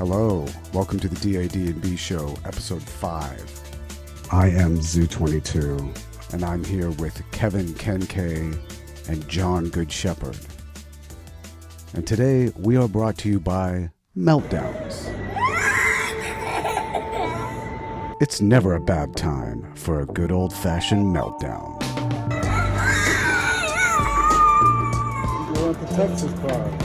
Hello, welcome to the DADnB show, episode 5. I am Zoo22, and I'm here with Kevin Kenke and John Good Shepherd. And today we are brought to you by Meltdowns. It's never a bad time for a good old-fashioned meltdown. You want the Texas part?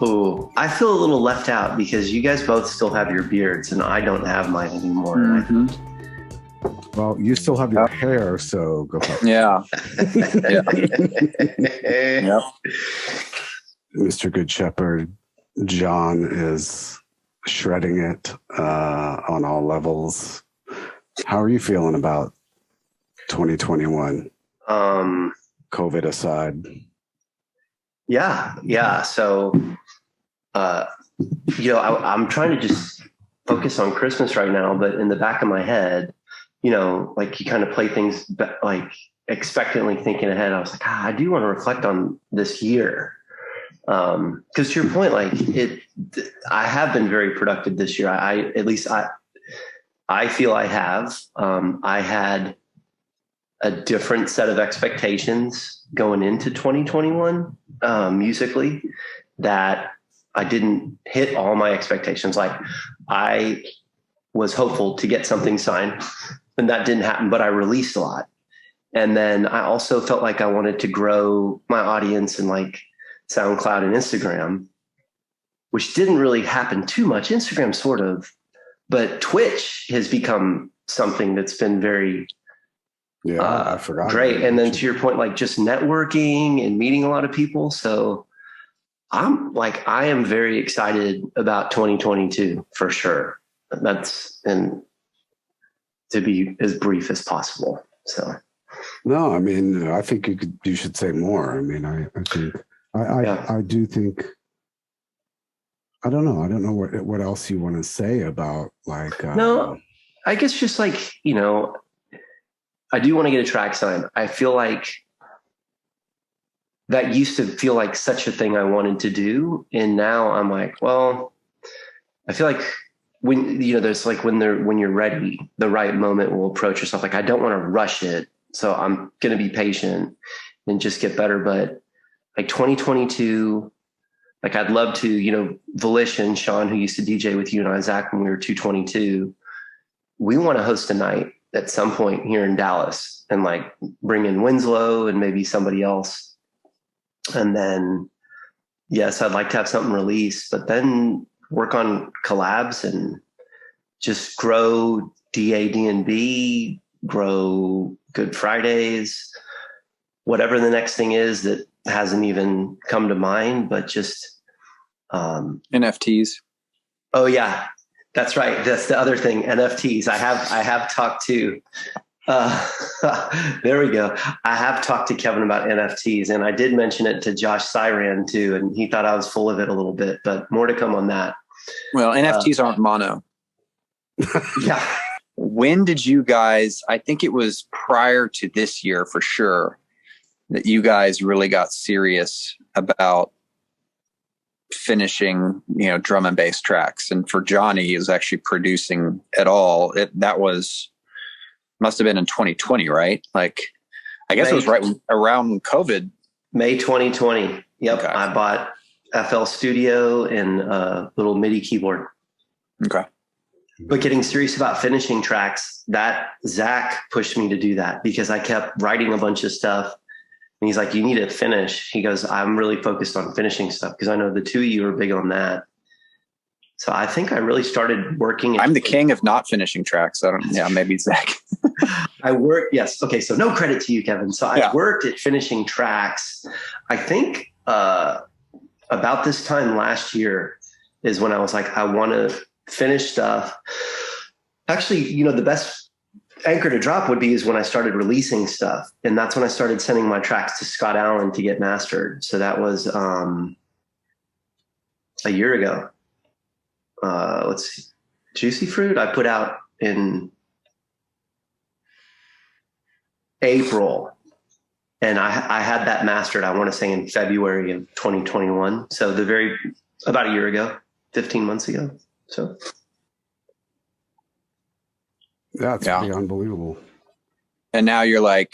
Oh, I feel a little left out because you guys both still have your beards and I don't have mine anymore. Mm-hmm. Well, you still have your hair, so go for it. Yeah. Yep. Mr. Good Shepherd, John is shredding it on all levels. How are you feeling about 2021? COVID aside. Yeah. So, I'm trying to just focus on Christmas right now, but in the back of my head, like you kind of play things like expectantly thinking ahead. I was like, I do want to reflect on this year. Because to your point, I have been very productive this year. I feel I have. I had a different set of expectations going into 2021 musically that I didn't hit all my expectations. Like I was hopeful to get something signed and that didn't happen, but I released a lot. And then I also felt like I wanted to grow my audience in like SoundCloud and Instagram, which didn't really happen too much. Instagram sort of, but Twitch has become something that's been very I forgot. Great. And then to your point, like just networking and meeting a lot of people. So I am very excited about 2022 for sure. And to be as brief as possible. So. No, I mean, I think you should say more. I mean, I do think, I don't know what else you want to say about no, I guess just I do want to get a track signed. I feel like that used to feel like such a thing I wanted to do. And now I'm like, well, I feel like when you're ready, the right moment will approach yourself. Like, I don't want to rush it. So I'm going to be patient and just get better. But like 2022, like I'd love to, Volition, Sean, who used to DJ with you and I, Zach, when we were 222, we want to host a night at some point here in Dallas and like bring in Winslow and maybe somebody else. And then, yes, I'd like to have something released, but then work on collabs and just grow DADnB, grow Good Fridays, whatever the next thing is that hasn't even come to mind, but just NFTs. Oh yeah. That's right. That's the other thing. NFTs. I have talked to, there we go. I have talked to Kevin about NFTs, and I did mention it to Josh Cyran too. And he thought I was full of it a little bit, but more to come on that. Well, NFTs aren't mono. Yeah. When did you guys, I think it was prior to this year for sure, that you guys really got serious about finishing, drum and bass tracks. And for Johnny, he was actually producing it all. Must have been in 2020, right? Like, I guess it was right around COVID. May 2020. Yep. Okay. I bought FL Studio and a little MIDI keyboard. Okay. But getting serious about finishing tracks, that Zach pushed me to do that because I kept writing a bunch of stuff. And he's like, you need to finish. He goes, I'm really focused on finishing stuff because I know the two of you are big on that. So I think I really started working. I'm the king of not finishing tracks. Maybe Zach. I worked. Yes. Okay. So no credit to you, Kevin. So I worked at finishing tracks. I think about this time last year is when I was like, I want to finish stuff. Actually, the best anchor to drop would be is when I started releasing stuff. And that's when I started sending my tracks to Scott Allen to get mastered. So that was a year ago. Let's see. Juicy Fruit I put out in April. And I had that mastered, I want to say in February of 2021. So about a year ago. 15 months ago. So yeah, it's pretty unbelievable. And now you're like,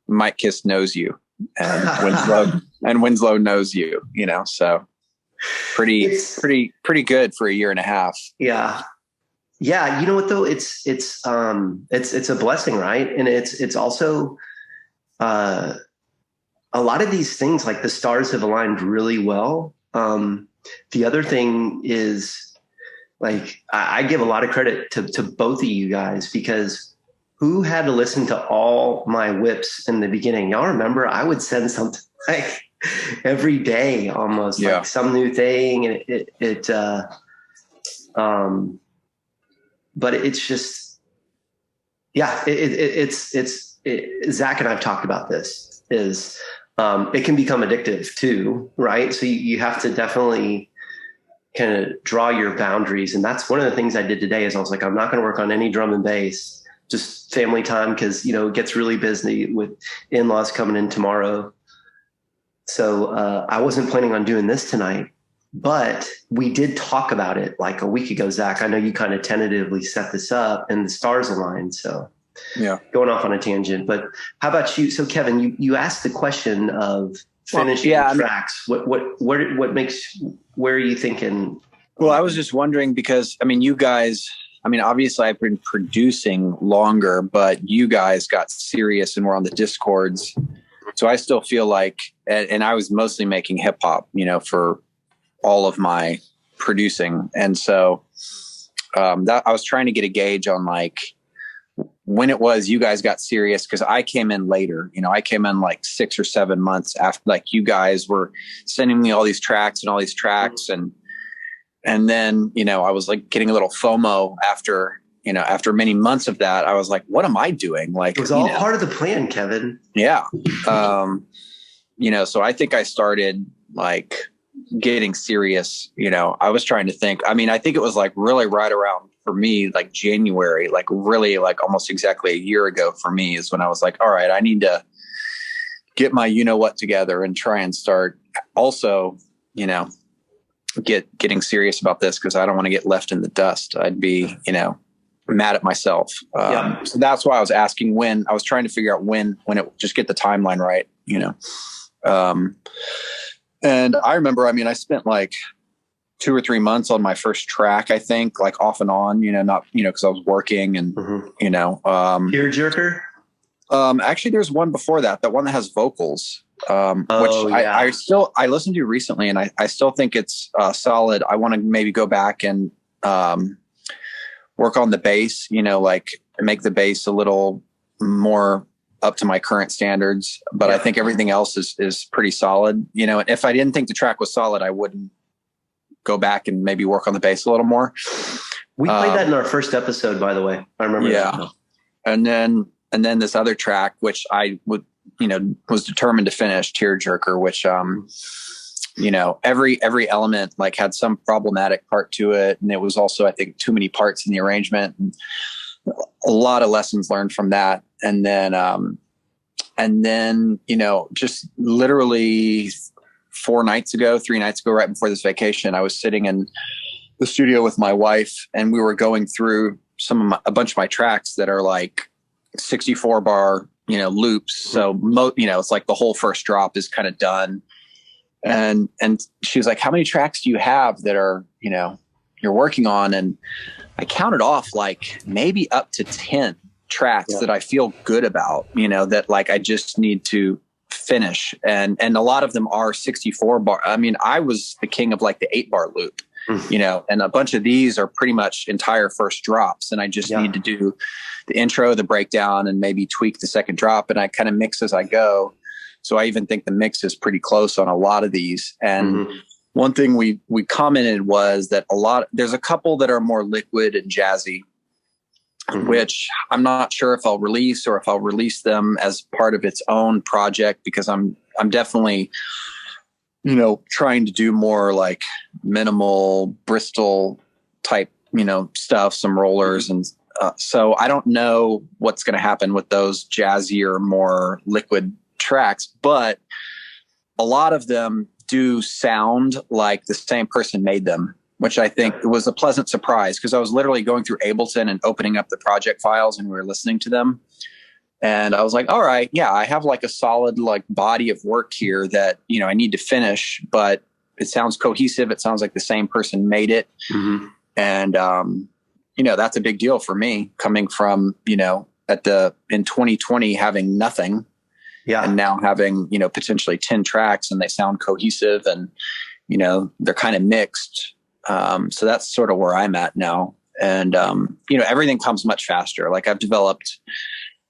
Mike Kiss knows you, and Winslow knows you, so pretty good for a year and a half. Yeah. Yeah. You know what though? It's a blessing, right? And it's also, a lot of these things, like the stars have aligned really well. The other thing is, like, I give a lot of credit to both of you guys, because who had to listen to all my whips in the beginning? Y'all remember I would send something like every day, almost like some new thing. And but it's just, Zach and I've talked about this, is it can become addictive too, right? So you have to definitely kind of draw your boundaries. And that's one of the things I did today, is I was like, I'm not going to work on any drum and bass, just family time, because, it gets really busy with in-laws coming in tomorrow. So I wasn't planning on doing this tonight, but we did talk about it like a week ago, Zach. I know you kind of tentatively set this up and the stars aligned. So going off on a tangent, but how about you? So Kevin, you asked the question of finishing tracks. What makes, where are you thinking? Well, I was just wondering, because, you guys, obviously I've been producing longer, but you guys got serious and were on the Discords. So I still feel like, and I was mostly making hip hop, for all of my producing. And so that I was trying to get a gauge on like when it was you guys got serious, because I came in later. I came in like 6 or 7 months after, like, you guys were sending me all these tracks, and then, I was like getting a little FOMO after many months of that. I was like, what am I doing? Like, it was all part of the plan, Kevin. Yeah. So I think I started like getting serious. I was trying to think, I think it was like really right around, for me, like January, like really like almost exactly a year ago for me, is when I was like, all right, I need to get my, what together and try and start also, getting serious about this, because I don't want to get left in the dust. I'd be, mad at myself. So that's why I was asking when. I was trying to figure out when it, just get the timeline right, and I remember, I spent like 2 or 3 months on my first track, I think, like off and on, not, because I was working and, Tearjerker? Actually, there's one before that one that has vocals. I listened to recently, and I still think it's solid. I want to maybe go back and work on the bass, like make the bass a little more up to my current standards. But I think everything else is pretty solid. If I didn't think the track was solid, I wouldn't go back and maybe work on the bass a little more. We played that in our first episode, by the way. I remember that. And then this other track, which I would, was determined to finish, Tearjerker, which, every element like had some problematic part to it. And it was also, I think, too many parts in the arrangement, and a lot of lessons learned from that. And then, just literally 3 nights ago, right before this vacation, I was sitting in the studio with my wife, and we were going through a bunch of my tracks that are like 64 bar, loops. So, it's like the whole first drop is kind of done. And she was like, how many tracks do you have that are, you're working on? And I counted off like maybe up to 10 tracks that I feel good about, that like I just need to finish. And a lot of them are 64 bar. I was the king of like the 8 bar loop, and a bunch of these are pretty much entire first drops. And I just need to do the intro, the breakdown, and maybe tweak the second drop. And I kind of mix as I go. So I even think the mix is pretty close on a lot of these. And one thing we commented was that there's a couple that are more liquid and jazzy, which I'm not sure if I'll release, or if I'll release them as part of its own project, because I'm definitely, trying to do more like minimal Bristol type, stuff, some rollers. And so I don't know what's going to happen with those jazzier, more liquid tracks, but a lot of them do sound like the same person made them, which I think was a pleasant surprise, because I was literally going through Ableton and opening up the project files and we were listening to them. And I was like, all right, yeah, I have like a solid like body of work here that, you know, I need to finish, but it sounds cohesive. It sounds like the same person made it. Mm-hmm. And, you know, that's a big deal for me, coming from, you know, in 2020, having nothing. Yeah. And now having, you know, potentially 10 tracks and they sound cohesive and, you know, they're kind of mixed. So that's sort of where I'm at now. And, you know, everything comes much faster. Like I've developed,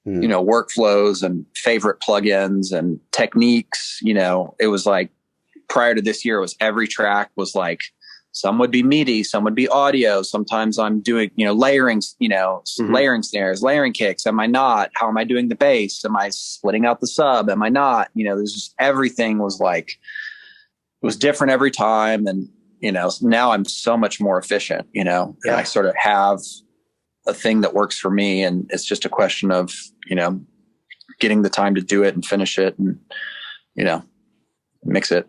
you know, workflows and favorite plugins and techniques. You know, it was like prior to this year, it was every track was like, some would be MIDI, some would be audio. Sometimes I'm doing, you know, layering, you know, layering snares, layering kicks. Am I not? How am I doing the bass? Am I splitting out the sub? Am I not? You know, there's just, everything was like, it was different every time. And, you know, now I'm so much more efficient, you know, and I sort of have a thing that works for me. And it's just a question of, you know, getting the time to do it and finish it and, you know, mix it.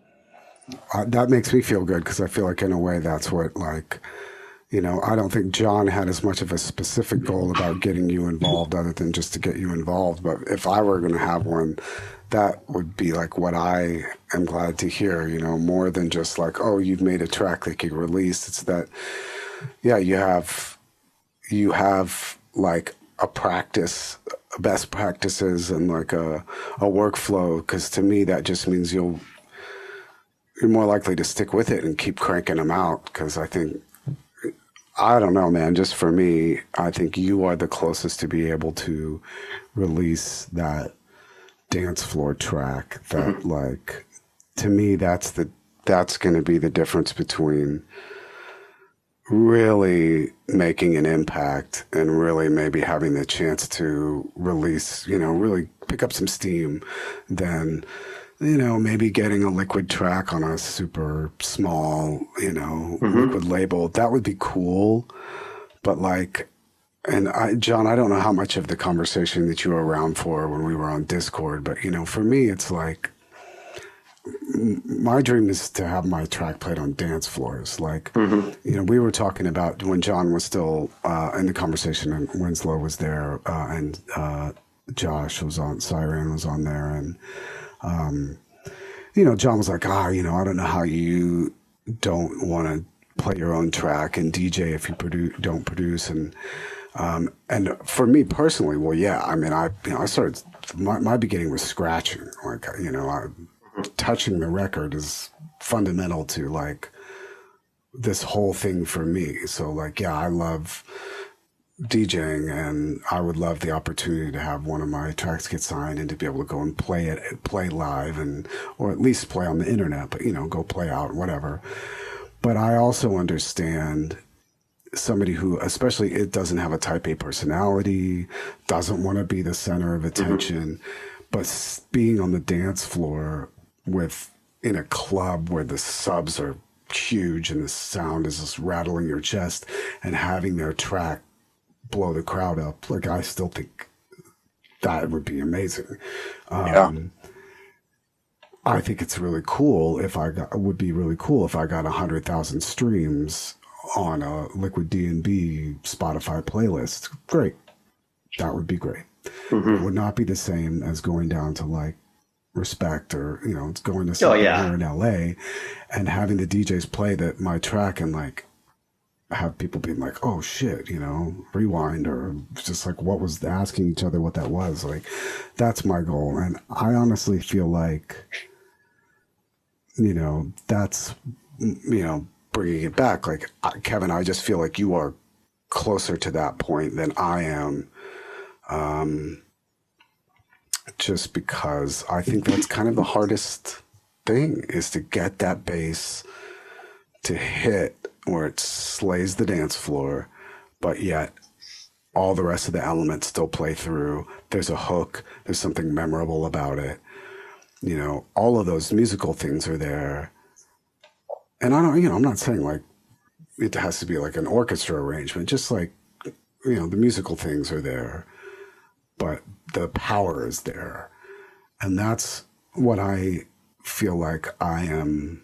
That makes me feel good, because I feel like in a way that's what, like, you know, I don't think John had as much of a specific goal about getting you involved other than just to get you involved. But if I were going to have one, that would be like what I am glad to hear, you know, more than just like, oh, you've made a track that you released. It's that, yeah, you have like a practice, best practices and like a workflow. Because to me, that just means you're more likely to stick with it and keep cranking them out. Because I think, I don't know, man, just for me, I think you are the closest to be able to release that dance floor track that like, to me, that's going to be the difference between really making an impact and really maybe having the chance to release, you know, really pick up some steam than, you know, maybe getting a liquid track on a super small, you know, liquid label. That would be cool. But like, and John, I don't know how much of the conversation that you were around for when we were on Discord, but, you know, for me, it's like, my dream is to have my track played on dance floors. Like, you know, we were talking about when John was still in the conversation and Winslow was there and Josh was on, Siren was on there. And, you know, John was like, you know, I don't know how you don't want to play your own track and DJ if you don't produce. And for me personally, well, yeah, I mean, I started, my beginning was scratching. Like, you know, touching the record is fundamental to like this whole thing for me. So like, yeah, I love DJing and I would love the opportunity to have one of my tracks get signed and to be able to go and play live and, or at least play on the internet, but, you know, go play out, whatever. But I also understand somebody who, especially it doesn't have a type A personality, doesn't want to be the center of attention, but being on the dance floor in a club where the subs are huge and the sound is just rattling your chest and having their track blow the crowd up, like, I still think that would be amazing. I think it's really cool would be really cool if I got 100,000 streams on a Liquid DADnB Spotify playlist. Great. That would be great. It would not be the same as going down to like Respect or, you know, it's going to something here in LA and having the DJs play my track and like have people being like, oh shit, you know, rewind, or just like asking each other what that was. Like, that's my goal. And I honestly feel like, you know, that's, you know, bringing it back. Like, Kevin, I just feel like you are closer to that point than I am. Just because I think that's kind of the hardest thing, is to get that bass to hit where it slays the dance floor, but yet all the rest of the elements still play through. There's a hook. There's something memorable about it. You know, all of those musical things are there. And I don't, you know, I'm not saying like it has to be like an orchestra arrangement, just like, you know, the musical things are there, but the power is there. And that's what I feel like I am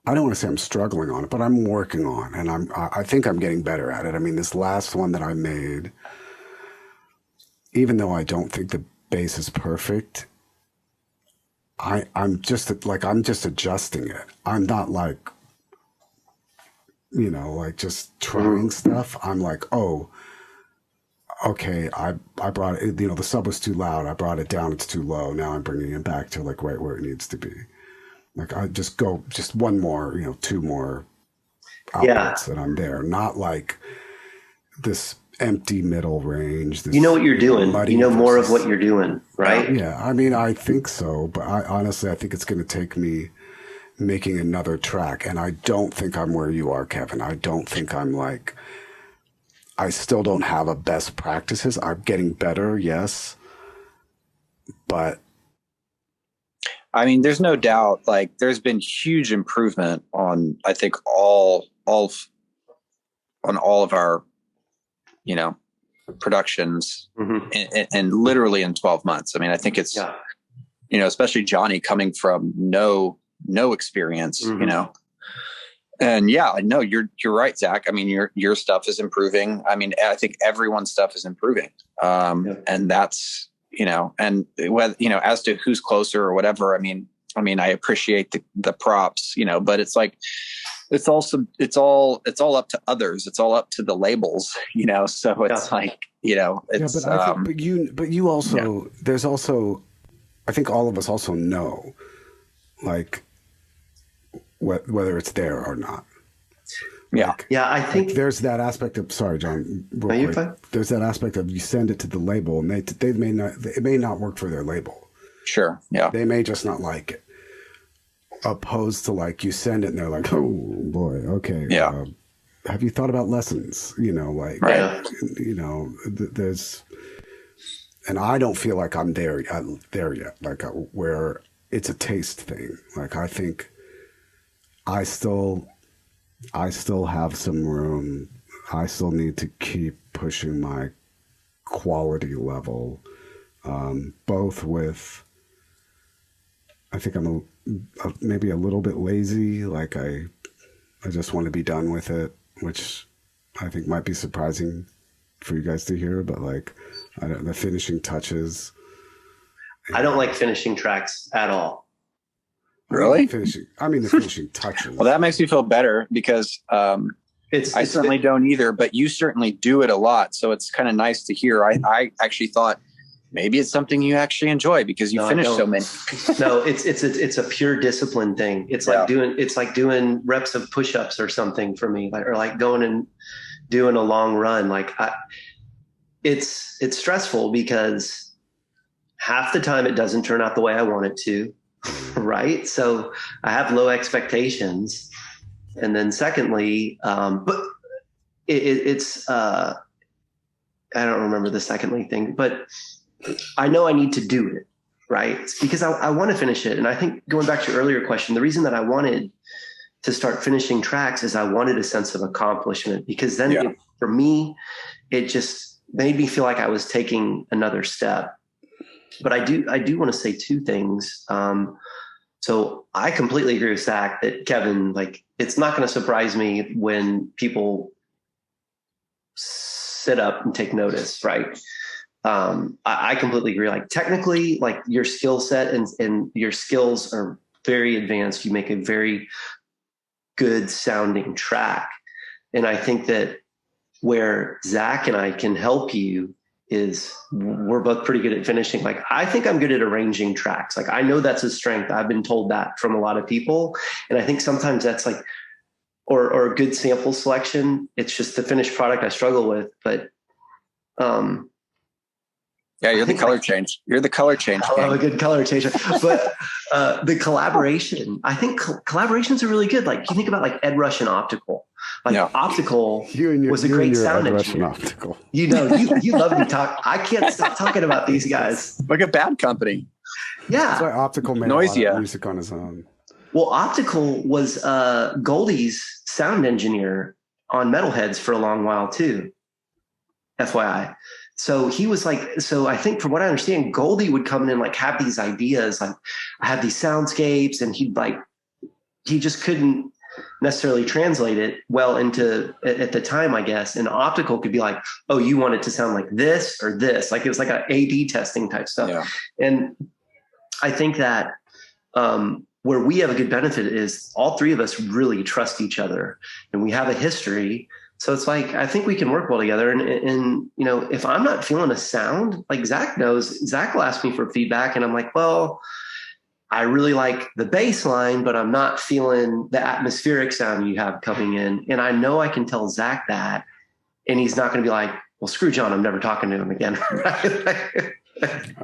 I don't want to say I'm struggling on it, but I'm working on, and I think I'm getting better at it. I mean, this last one that I made, even though I don't think the bass is perfect, I'm just adjusting it. I'm not like, like just trying stuff. I'm like, oh, okay, I brought it, the sub was too loud. I brought it down. It's too low. Now I'm bringing it back to like right where it needs to be. Like I just go just one more, two more outputs and I'm there. Not like this empty middle range. This, you know what you're doing. You know more of what you're doing, right? Yeah, I mean, I think so. But I think it's going to take me making another track. And I don't think I'm where you are, Kevin. I don't think I'm like, I still don't have a best practices. I'm getting better, yes. But I mean, there's no doubt, like there's been huge improvement on, I think on all of our, productions and literally in 12 months. I mean, I think it's, especially Johnny coming from no experience, and yeah, I know you're right, Zach. I mean, your stuff is improving. I mean, I think everyone's stuff is improving. And that's, and whether, as to who's closer or whatever, I mean, I appreciate the props, but it's like, it's all up to others. It's all up to the labels, so it's like, it's, but you also, there's also, I think all of us also know, like, whether it's there or not. I think there's that aspect of, sorry, John, there's that aspect of you send it to the label and it may not work for their label. Sure. Yeah. They may just not like it. Opposed to like you send it and they're like, oh boy, okay. Yeah. Have you thought about lessons? Right. There's, and I don't feel like I'm there yet. Like where it's a taste thing. Like I think I still have some room. I still need to keep pushing my quality level, both with, I think I'm maybe a little bit lazy. Like I just want to be done with it, which I think might be surprising for you guys to hear, but like the finishing touches. I don't like finishing tracks at all. Really? The finishing touches. Well, that makes me feel better because I certainly don't either, but you certainly do it a lot. So it's kind of nice to hear. I actually thought maybe it's something you actually enjoy because you finish so many. No, it's a pure discipline thing. It's like doing reps of push-ups or something for me, or like going and doing a long run. Like it's stressful because half the time it doesn't turn out the way I want it to. Right. So I have low expectations. And then secondly, but it's I don't remember the secondly thing, but I know I need to do it. Right. It's because I want to finish it. And I think going back to your earlier question, the reason that I wanted to start finishing tracks is I wanted a sense of accomplishment, because then for me, it just made me feel like I was taking another step. But I do want to say two things. So I completely agree with Zach that Kevin, like, it's not going to surprise me when people sit up and take notice, right? I completely agree. Like technically, like your skill set and your skills are very advanced. You make a very good sounding track. And I think that where Zach and I can help you is we're both pretty good at finishing. Like, I think I'm good at arranging tracks. Like, I know that's a strength. I've been told that from a lot of people. And I think sometimes that's like, or a good sample selection. It's just the finished product I struggle with. But, yeah, you're the color change. You're the color change. Oh, a good color changer. But the collaboration, I think collaborations are really good. Like you think about like Ed Rush and Optical. Like Optical was a great sound engineer. Optical. You love me talk. I can't stop talking about these guys. Like a Bad Company. Yeah. That's why Optical made a lot of music on his own. Well, Optical was Goldie's sound engineer on Metalheads for a long while too. FYI. So he was like, so I think from what I understand, Goldie would come in and like have these ideas, like I have these soundscapes, and he'd like he just couldn't necessarily translate it well into, at the time, I guess, an optical could be like, oh, you want it to sound like this or this. Like it was like a A/B testing type stuff. Yeah. And I think that where we have a good benefit is all three of us really trust each other and we have a history. So it's like, I think we can work well together. And you know, if I'm not feeling a sound, like Zach knows, Zach will ask me for feedback and I'm like, well, I really like the bass line, but I'm not feeling the atmospheric sound you have coming in. And I know I can tell Zach that, and he's not going to be like, well, screw John, I'm never talking to him again.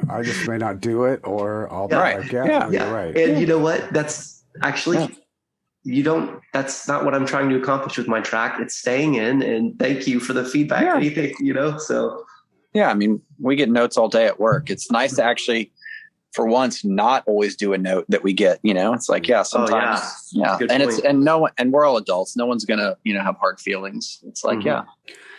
I just may not do it, or I'll be like, yeah, you're right. And you know what? That's actually, that's not what I'm trying to accomplish with my track. It's staying in, and thank you for the feedback. Yeah. Anything, you know, so. Yeah. I mean, we get notes all day at work. It's nice to actually, for once, not always do a note that we get, you know, it's like, sometimes, and we're all adults. No one's going to, you know, have hard feelings. It's like,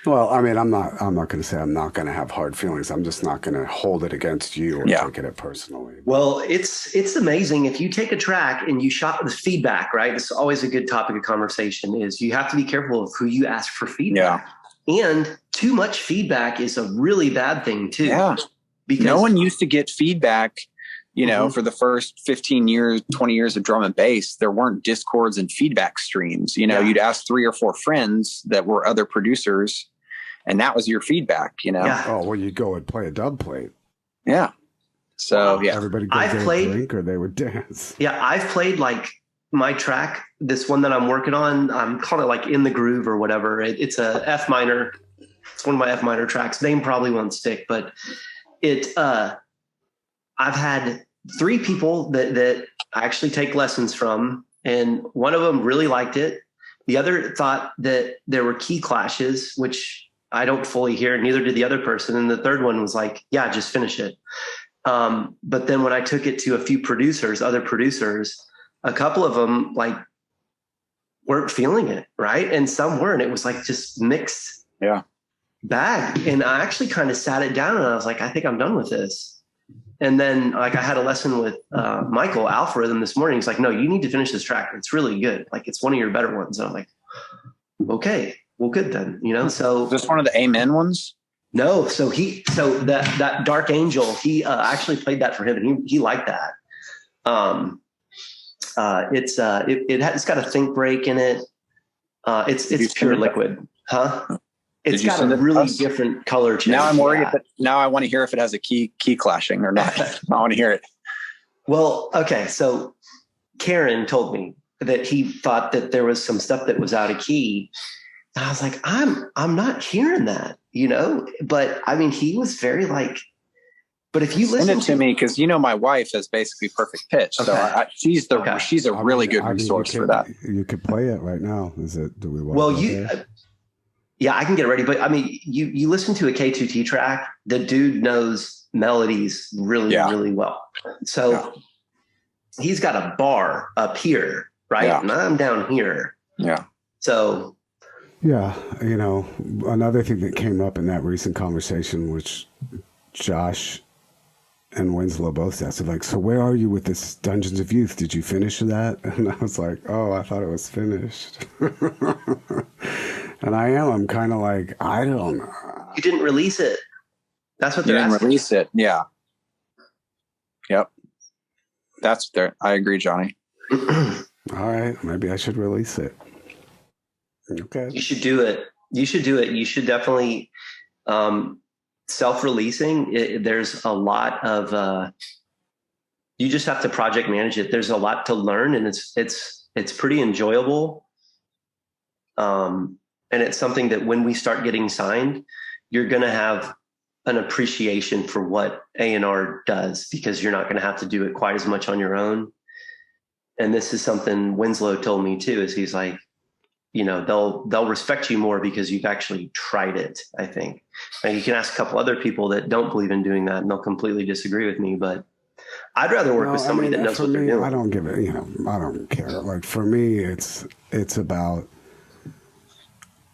Well, I mean, I'm not going to say I'm not going to have hard feelings. I'm just not going to hold it against you or take it personally. Well, it's amazing. If you take a track and you shot the feedback, right? It's always a good topic of conversation is you have to be careful of who you ask for feedback. Yeah. And too much feedback is a really bad thing too. Yeah. Because no one used to get feedback. You know, for the first 15 years, 20 years of drum and bass, there weren't discords and feedback streams. You know, you'd ask 3 or 4 friends that were other producers, and that was your feedback, you know? Yeah. Oh, well, you'd go and play a dub plate. Yeah. So, everybody go get a drink or they would dance. Yeah, I've played like my track, this one that I'm working on, I'm calling it like In the Groove or whatever. It's a F minor. It's one of my F minor tracks. Name probably won't stick, but I've had 3 people that I actually take lessons from, and one of them really liked it. The other thought that there were key clashes, which I don't fully hear, neither did the other person. And the third one was like, yeah, just finish it. But then when I took it to a few other producers, a couple of them like weren't feeling it, right? And some weren't. It was like just mixed bag. And I actually kind of sat it down and I was like, I think I'm done with this. And then like I had a lesson with Michael Algorithm this morning. He's like, no, you need to finish this track. It's really good. Like it's one of your better ones. And I'm like, okay, well, good then, you know? So is this one of the Amen ones? No. So that Dark Angel, he actually played that for him and he liked that. It's got a think break in it. It's pure liquid. Huh? It's got a really different color change. Now I'm worried, but now I want to hear if it has a key clashing or not. I want to hear it. Well, okay. So Karen told me that he thought that there was some stuff that was out of key. And I was like, I'm not hearing that, you know, but I mean, he was very like, but if you listen to me, because, you know, my wife has basically perfect pitch. So she's a really good resource for that. You could play it right now. Do we want yeah, I can get it ready. But I mean, you listen to a K2T track, the dude knows melodies really, really well. So he's got a bar up here, right? Yeah. And I'm down here. Yeah. So. Yeah. You know, another thing that came up in that recent conversation, which Josh and Winslow both asked, like, so where are you with this Dungeons of Youth? Did you finish that? And I was like, oh, I thought it was finished. And I'm kind of like, I don't know. You didn't release it. That's what they're asking. You didn't release it. Yeah. Yep. That's there. I agree, Johnny. All right. Maybe I should release it. Okay. You should do it. You should definitely, self-releasing. There's a lot of, you just have to project manage it. There's a lot to learn and it's pretty enjoyable. And it's something that when we start getting signed, you're going to have an appreciation for what A&R does because you're not going to have to do it quite as much on your own. And this is something Winslow told me too, is he's like, you know, they'll respect you more because you've actually tried it, I think. And you can ask a couple other people that don't believe in doing that and they'll completely disagree with me, but I'd rather work with somebody that knows what they're doing. I don't give it, you know, I don't care. Like for me, it's about,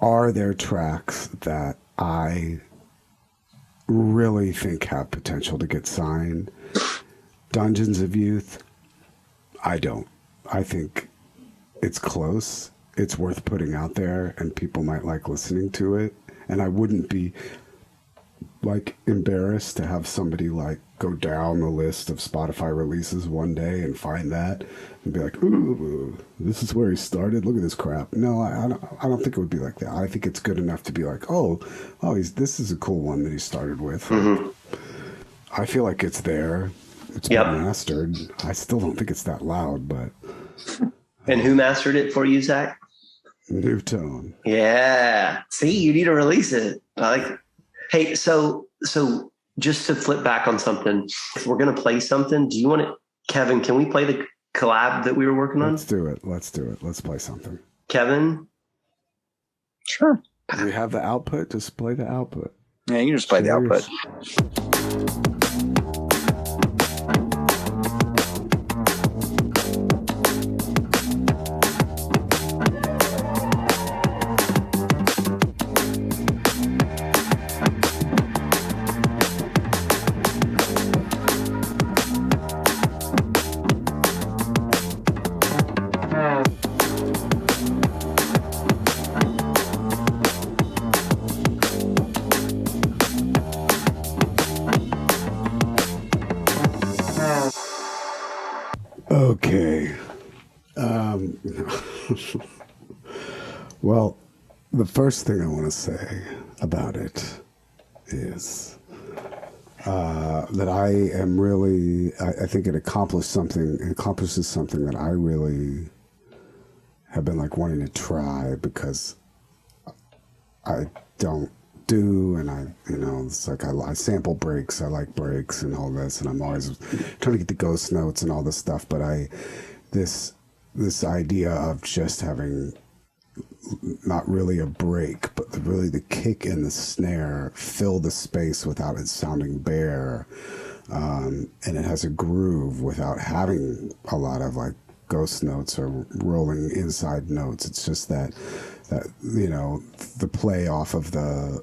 are there tracks that I really think have potential to get signed? Dungeons of Youth, I don't. I think it's close, it's worth putting out there, and people might like listening to it. And I wouldn't be like embarrassed to have somebody like go down the list of Spotify releases one day and find that and be like, ooh, this is where he started. Look at this crap. No, I don't think it would be like that. I think it's good enough to be like, this is a cool one that he started with. Mm-hmm. I feel like it's there. It's been mastered. I still don't think it's that loud, but. And who mastered it for you, Zach? New Tone. Yeah. See, you need to release it. Hey, so just to flip back on something, if we're going to play something, do you want to, Kevin, can we play the collab that we were working on? Let's do it. Let's play something. Kevin? Sure. Do we have the output? Just play the output. Yeah, you can just play the output. Okay. Well, the first thing I want to say about it is that I am really, I think it accomplishes something that I really have been like wanting to try, because I don't do, and it's like I sample breaks, I like breaks and all this, and I'm always trying to get the ghost notes and all this stuff, but this idea of just having not really a break, but really the kick and the snare fill the space without it sounding bare, and it has a groove without having a lot of like ghost notes or rolling inside notes. It's just that the play off of the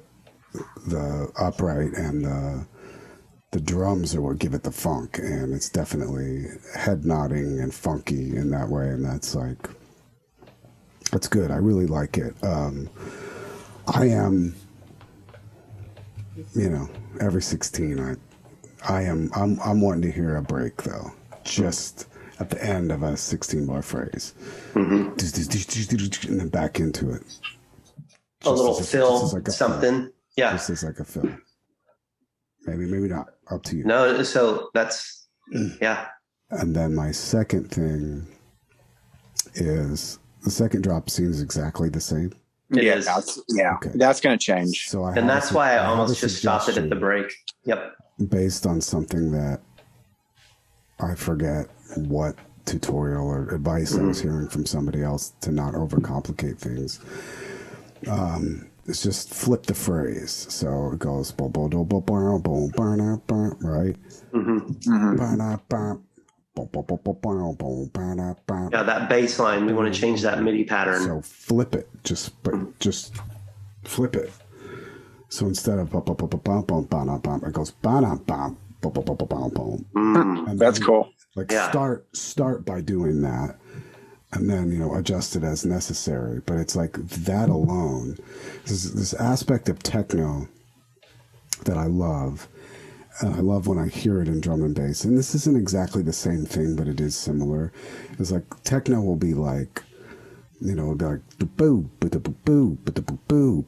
upright and the drums are what give it the funk, and it's definitely head nodding and funky in that way, and that's good. I really like it. I am, every 16 I'm wanting to hear a break though, just at the end of a 16-bar phrase, and then back into it. A little fill, like something. Yeah. This is like a fill. Maybe not. Up to you. No, so that's, yeah. And then my second thing is the second drop seems exactly the same. It is. Okay. That's going to change. So that's why I almost just stopped it at the break. Yep. Based on something that I forget what tutorial or advice I was hearing from somebody else to not overcomplicate things. It's just flip the phrase. So it goes, right? Yeah, that bass line, we want to change that MIDI pattern. So flip it. Just flip it. So instead of it goes That's cool. Start by doing that, and then adjust it as necessary. But it's like that alone. This aspect of techno that I love. And I love when I hear it in drum and bass. And this isn't exactly the same thing, but it is similar. It's like techno will be like, it'll be like boo, boo, boo, boo, boo, boo, boo,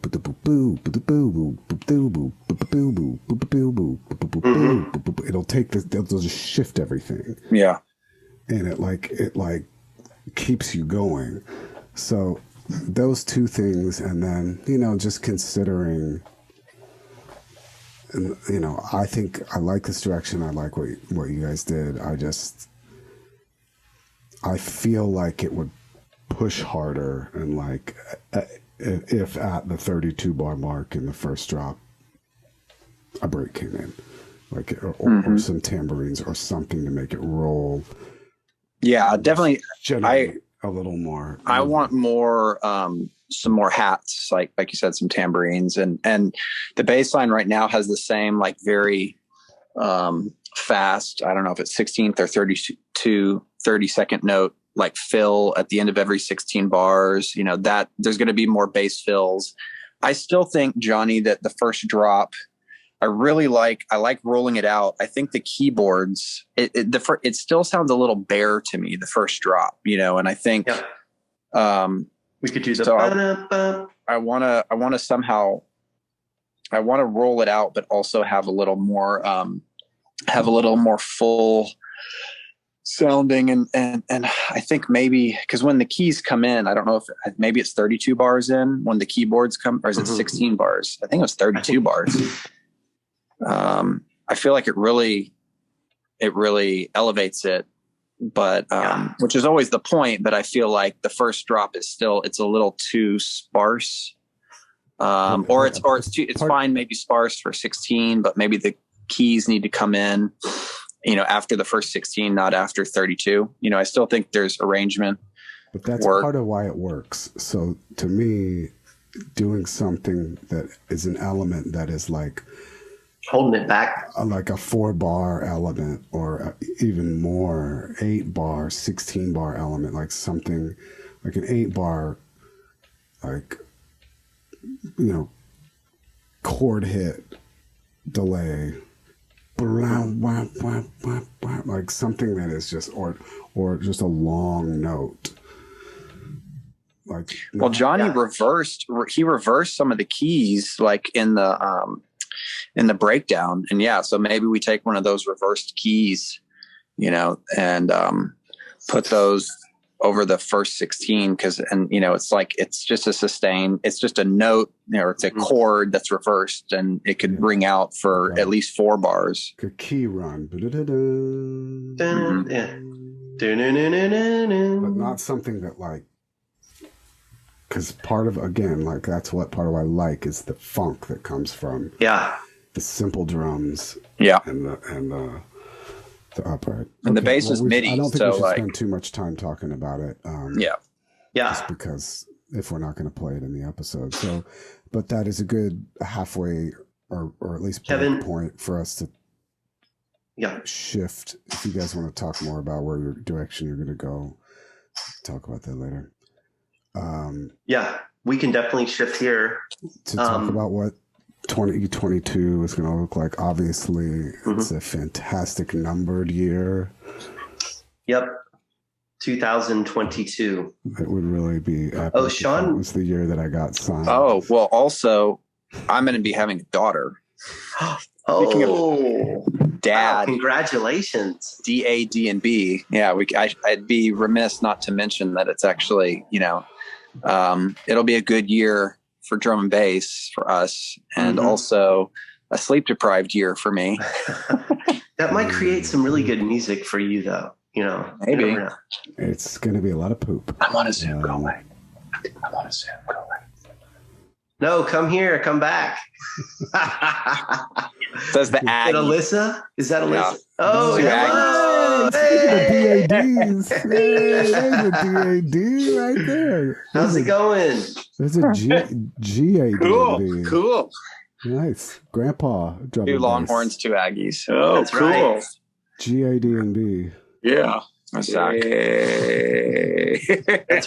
boo, boo. It'll take this. They'll just shift everything. Yeah, and it keeps you going. So those two things, and then just considering. And, I think I like this direction. I like what you guys did. I feel like it would push harder, and like if at the 32 bar mark in the first drop, a break came in, like or some tambourines or something to make it roll. Yeah, definitely. A little more. I want more. Some more hats, like you said, some tambourines, and the bass line right now has the same like very fast. I don't know if it's 16th or 30-second note like fill at the end of every 16 bars, you know, that there's going to be more bass fills. I still think, Johnny, that the first drop, I like rolling it out. I think the keyboards, it still sounds a little bare to me, the first drop, you know, and I think, we could do the, so I want to roll it out, but also have a little more full sounding. And I think maybe, cause when the keys come in, I don't know if maybe it's 32 bars in when the keyboards come, or is it 16 bars? I think it was 32 bars. I feel like it really elevates it, but, which is always the point, but I feel like the first drop is still, it's a little too sparse. Or it's fine, maybe sparse for 16, but maybe the keys need to come in, you know, after the first 16, not after 32. You know, I still think there's arrangement. But that's part of why it works. So to me, doing something that is an element that is like holding it back, like a 4-bar element, or even more 8-bar, 16-bar element, like something like an 8-bar, like, you know, chord hit delay, like something that is just, or just a long note. Like, well, Johnny reversed some of the keys, like in the breakdown. And so maybe we take one of those reversed keys, you know, and put those over the first 16, you know, it's like, it's just a sustain, it's just a note, you know, it's a chord that's reversed, and it could ring out for at least 4 bars. A key run. But not something that, like, because part of, again, like, that's what part of what I like is the funk that comes from the simple drums and the upright. And the bass is MIDI. I don't think we should spend too much time talking about it. Just because if we're not going to play it in the episode. So, but that is a good halfway or at least point for us to shift. If you guys want to talk more about where your direction you're going to go, talk about that later. We can definitely shift here to talk about what 2022 is going to look like. Obviously, it's a fantastic numbered year. 2022. It would really be epic. Oh, Sean, it was the year that I got signed. Oh, well, also, I'm going to be having a daughter. Dad. Wow, congratulations. DADnB. Yeah, I'd be remiss not to mention that it's actually, you know, it'll be a good year for drum and bass for us, and also a sleep deprived year for me. That might create some really good music for you, though. You know, maybe it's going to be a lot of poop. I'm on a Zoom. Go away. No, come here. Come back. Says the Aggie. Alyssa? Is that Alyssa? Yeah. Oh, hello. Hey, DADs. Hey, there's a DAD right there. How's it going? There's a GADnB. Cool. Nice. Grandpa. 2 Longhorns, 2 Aggies. Oh, that's cool. Right. GADnB. Yeah. That's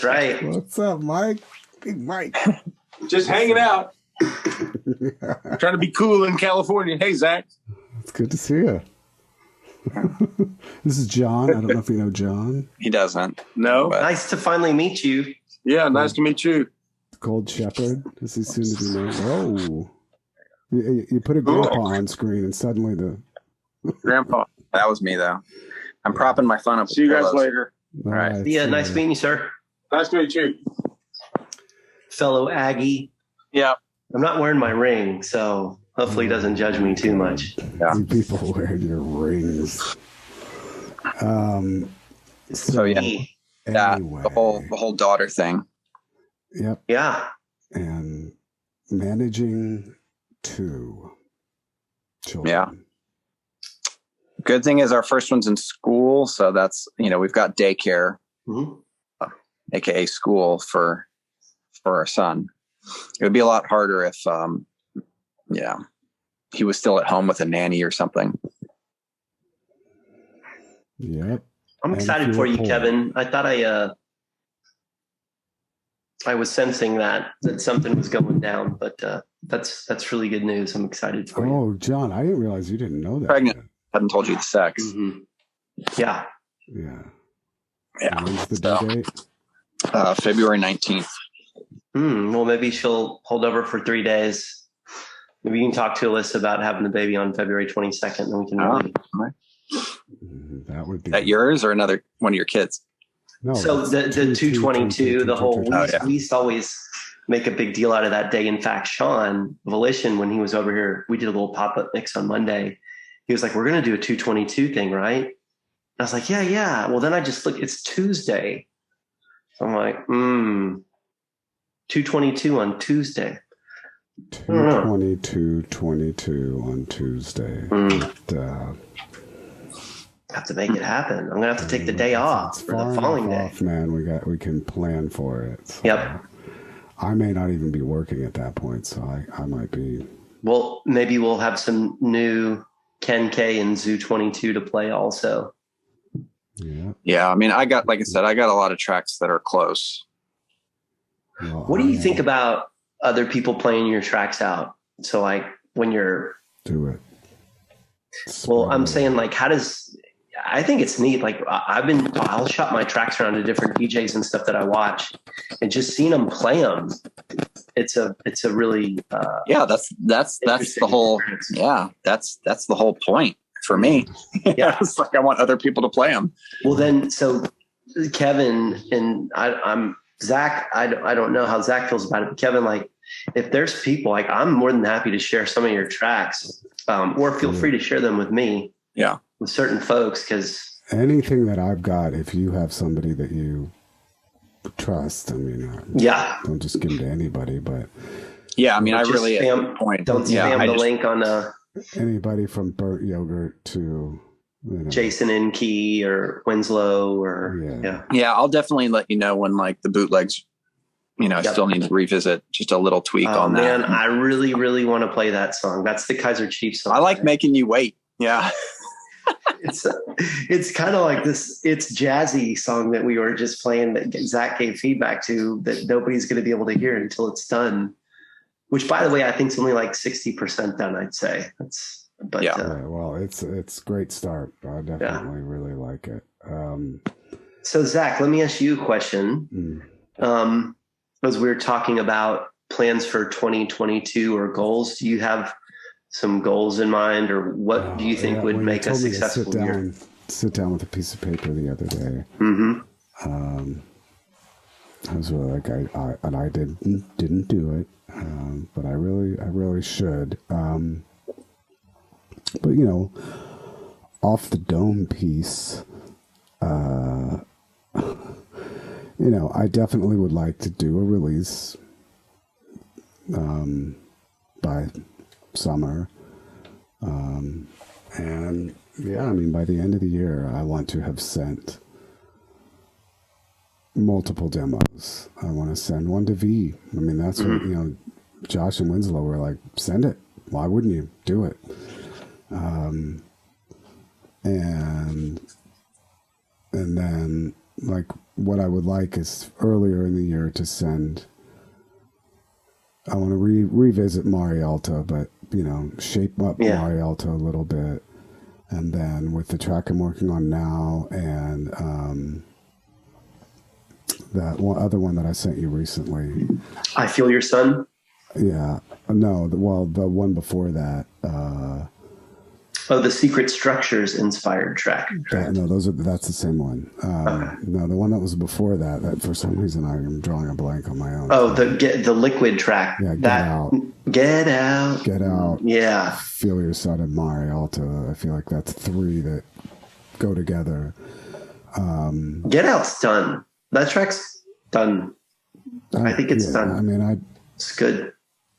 right. What's up, Mike? Big Mike. Just hanging out. Trying to be cool in California. Hey, Zach. It's good to see you. This is John. I don't know if you know John. He doesn't. No. But nice to finally meet you. Yeah, nice to meet you. Gold Shepherd. This is soon to be known. Oh. You put a grandpa on screen and suddenly the... Grandpa. That was me, though. I'm propping my phone up. See you guys later. All right. Yeah, nice meeting you, sir. Nice to meet you. Fellow Aggie. Yeah. I'm not wearing my ring, so hopefully he doesn't judge me too much. Yeah. You people wearing your rings. So yeah. Anyway. The whole daughter thing. Yep. Yeah. And managing 2 children. Yeah. Good thing is our first one's in school, so that's, you know, we've got daycare, aka school for our son. It would be a lot harder if he was still at home with a nanny or something. Yep. I'm excited for you, Kevin. I thought I was sensing that something was going down, but that's really good news. I'm excited for you. Oh, John, I didn't realize you didn't know that. Pregnant. Hadn't told you the sex. Mm-hmm. Yeah. Yeah. Yeah. When's the due date? February 19th. Well, maybe she'll hold over for 3 days. Maybe you can talk to Alyssa about having the baby on February 22nd, and we can. That would be. That yours or another one of your kids? No. So the 222, the whole. We used to always make a big deal out of that day. In fact, Sean Volition, when he was over here, we did a little pop-up mix on Monday. He was like, "We're going to do a 222 thing, right?" I was like, yeah. Well, then I just look, it's Tuesday. So I'm like, 222 on Tuesday. 222 on Tuesday. Have to make it happen. I'm gonna have to take the day off for the following day. Man, we can plan for it. So yep. I may not even be working at that point, so I might be. Well, maybe we'll have some new Ken K and Zoo 22 to play also. Yeah. I mean, like I said, I got a lot of tracks that are close. Well, what do you think about other people playing your tracks out? So like when you're do it. Well, I'm saying like, I think it's neat. Like I'll shop my tracks around to different DJs and stuff that I watch, and just seeing them play them. It's a really that's the whole that's the whole point for me. Yeah, it's like I want other people to play them. Well, then so Kevin and I'm Zach. I don't know how Zach feels about it, but Kevin, like if there's people, like I'm more than happy to share some of your tracks, or feel free to share them with me. Yeah. With certain folks, because anything that I've got, if you have somebody that you trust, I mean, don't just give them to anybody, but I mean, I really spam, at the point. Don't spam the link on anybody from Burnt Yogurt to Jason and Key or Winslow or I'll definitely let you know when like the bootlegs. I still need to revisit just a little tweak on that. Man, I really, really want to play that song. That's the Kaiser Chiefs song. I like making you wait. Yeah. It's kind of like this. It's jazzy song that we were just playing that Zach gave feedback to that nobody's going to be able to hear until it's done. Which, by the way, I think is only like 60% done. I'd say well, it's great start. I definitely really like it. So Zach, let me ask you a question. As we were talking about plans for 2022 or goals, do you have some goals in mind, or what do you think would make a successful year? Sit down with a piece of paper the other day. I was really like, I didn't do it, but I really should. But off the dome piece, I definitely would like to do a release by summer. And I mean, by the end of the year, I want to have sent multiple demos. I want to send one to V. I mean, that's what, Josh and Winslow were like, send it. Why wouldn't you do it? And then like what I would like is earlier in the year to send, I want to revisit Marialta, but shape up Marialta a little bit. And then with the track I'm working on now and that other one that I sent you recently. I Feel Your Son? Yeah. No, the one before that. The Secret Structures inspired track. That's the same one. No, the one that was before that for some reason I'm drawing a blank on my own. Oh, the Liquid track. Yeah, Get Out. Yeah. Feel Your Son and Marialta. I feel like that's three that go together. Get Out's done. That track's done. I think it's done. I mean, it's good.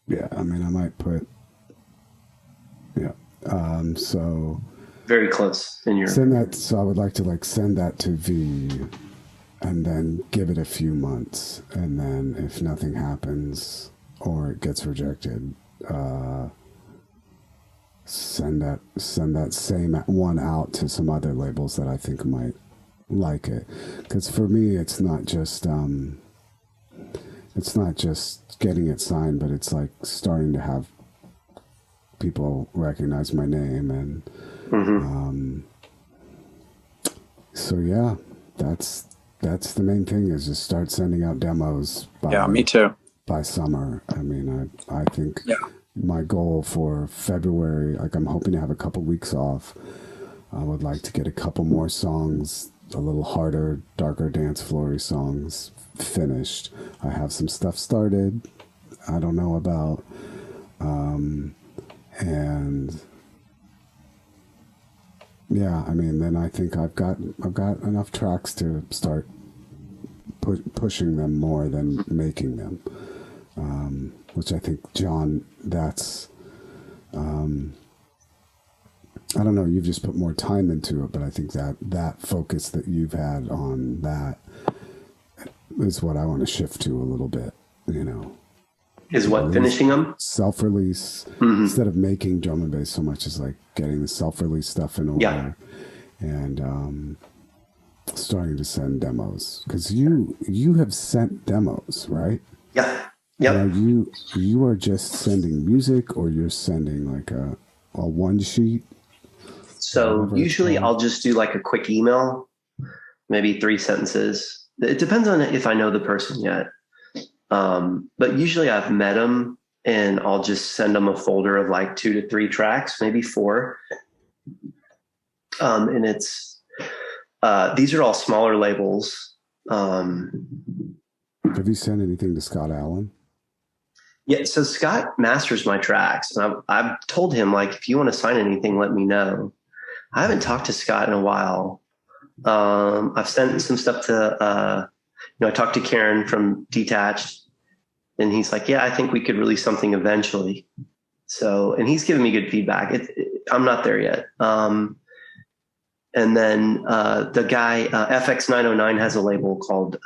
Yeah, I mean, I might put. Yeah. So. Very close in your. Send that. So I would like to send that to V, and then give it a few months, and then if nothing happens or it gets rejected, send that same one out to some other labels that I think might like it. Because for me, it's not just getting it signed, but it's like starting to have people recognize my name. And so yeah, that's the main thing, is just start sending out demos me too. By summer. I mean, I think my goal for February, like I'm hoping to have a couple weeks off. I would like to get a couple more songs, a little harder, darker dance floory songs finished. I have some stuff started I don't know about. And yeah, I mean, then I think I've got enough tracks to start pushing them more than making them. Which I think, John, that's, I don't know, you've just put more time into it, but I think that focus that you've had on that is what I want to shift to a little bit, you know. Is what, finishing them? Self-release. Instead of making drum and bass so much, as like getting the self-release stuff in order and starting to send demos. Because you have sent demos, right? Yeah. Yep. You are just sending music, or you're sending like a one sheet? So usually I'll just do like a quick email, maybe 3 sentences. It depends on if I know the person yet. But usually I've met them, and I'll just send them a folder of like 2 to 3 tracks, maybe 4. And it's, these are all smaller labels. Have you sent anything to Scott Allen? Yeah. So Scott masters my tracks, and I've told him, like, if you want to sign anything, let me know. I haven't talked to Scott in a while. I've sent some stuff to, I talked to Karen from Detached, and he's like, yeah, I think we could release something eventually. So, and he's given me good feedback. I'm not there yet. And then the guy, FX909 has a label called